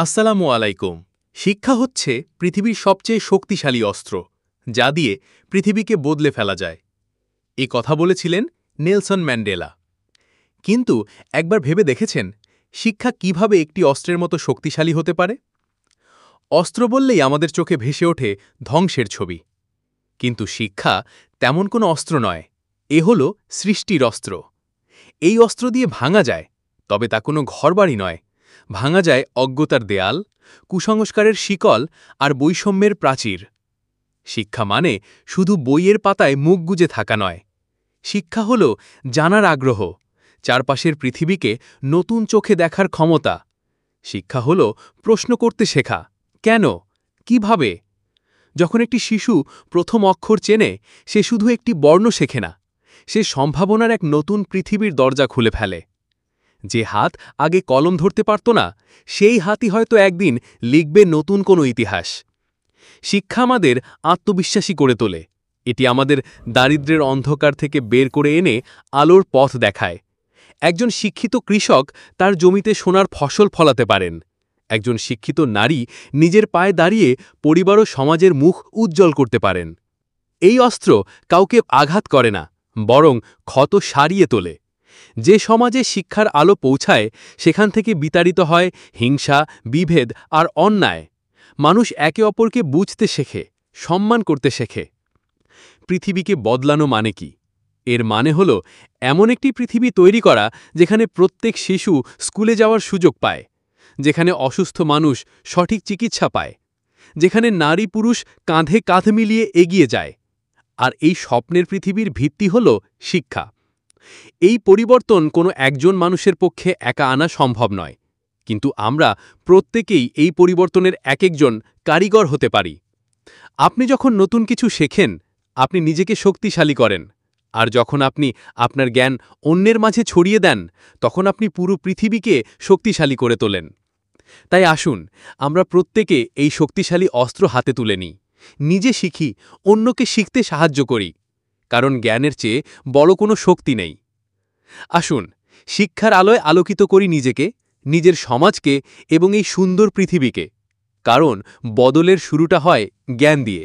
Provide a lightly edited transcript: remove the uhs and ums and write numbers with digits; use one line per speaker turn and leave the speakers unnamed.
আসসালামু আলাইকুম। শিক্ষা হচ্ছে পৃথিবীর সবচেয়ে শক্তিশালী অস্ত্র, যা দিয়ে পৃথিবীকে বদলে ফেলা যায়। এ কথা বলেছিলেন নেলসন ম্যান্ডেলা। কিন্তু একবার ভেবে দেখেছেন, শিক্ষা কিভাবে একটি অস্ত্রের মতো শক্তিশালী হতে পারে? অস্ত্র বললেই আমাদের চোখে ভেসে ওঠে ধ্বংসের ছবি। কিন্তু শিক্ষা তেমন কোনো অস্ত্র নয়, এ হল সৃষ্টির অস্ত্র। এই অস্ত্র দিয়ে ভাঙা যায়, তবে তা কোনো ঘরবাড়ি নয়। ভাঙা যায় অজ্ঞতার দেয়াল, কুসংস্কারের শিকল আর বৈষম্যের প্রাচীর। শিক্ষা মানে শুধু বইয়ের পাতায় মুখ গুজে থাকা নয়। শিক্ষা হল জানার আগ্রহ, চারপাশের পৃথিবীকে নতুন চোখে দেখার ক্ষমতা। শিক্ষা হল প্রশ্ন করতে শেখা, কেন, কিভাবে। যখন একটি শিশু প্রথম অক্ষর চেনে, সে শুধু একটি বর্ণ শেখে না, সে সম্ভাবনার এক নতুন পৃথিবীর দরজা খুলে ফেলে। যে হাত আগে কলম ধরতে পারত না, সেই হাতই হয়তো একদিন লিখবে নতুন কোনো ইতিহাস। শিক্ষা আমাদের আত্মবিশ্বাসী করে তোলে। এটি আমাদের দারিদ্র্যের অন্ধকার থেকে বের করে এনে আলোর পথ দেখায়। একজন শিক্ষিত কৃষক তার জমিতে সোনার ফসল ফলাতে পারেন। একজন শিক্ষিত নারী নিজের পায়ে দাঁড়িয়ে পরিবার ও সমাজের মুখ উজ্জ্বল করতে পারেন। এই অস্ত্র কাউকে আঘাত করে না, বরং ক্ষত সারিয়ে তোলে। যে সমাজে শিক্ষার আলো পৌঁছায়, সেখান থেকে বিতাড়িত হয় হিংসা, বিভেদ আর অন্যায়। মানুষ একে অপরকে বুঝতে শেখে, সম্মান করতে শেখে। পৃথিবীকে বদলানো মানে কি? এর মানে হল এমন একটি পৃথিবী তৈরি করা যেখানে প্রত্যেক শিশু স্কুলে যাওয়ার সুযোগ পায়, যেখানে অসুস্থ মানুষ সঠিক চিকিৎসা পায়, যেখানে নারী পুরুষ কাঁধে কাঁধ মিলিয়ে এগিয়ে যায়। আর এই স্বপ্নের পৃথিবীর ভিত্তি হল শিক্ষা। এই পরিবর্তন কোনো একজন মানুষের পক্ষে একা আনা সম্ভব নয়, কিন্তু আমরা প্রত্যেকেই এই পরিবর্তনের একজন কারিগর হতে পারি। আপনি যখন নতুন কিছু শেখেন, আপনি নিজেকে শক্তিশালী করেন। আর যখন আপনি আপনার জ্ঞান অন্যের মাঝে ছড়িয়ে দেন, তখন আপনি পুরো পৃথিবীকে শক্তিশালী করে তোলেন। তাই আসুন, আমরা প্রত্যেকে এই শক্তিশালী অস্ত্র হাতে তুলে নিই, নিজে শিখি, অন্যকে শিখতে সাহায্য করি। কারণ জ্ঞানের চেয়ে বড় কোনো শক্তি নেই। আসুন, শিক্ষার আলোয় আলোকিত করি নিজেকে, নিজের সমাজকে এবং এই সুন্দর পৃথিবীকে। কারণ বদলের শুরুটা হয় জ্ঞান দিয়ে।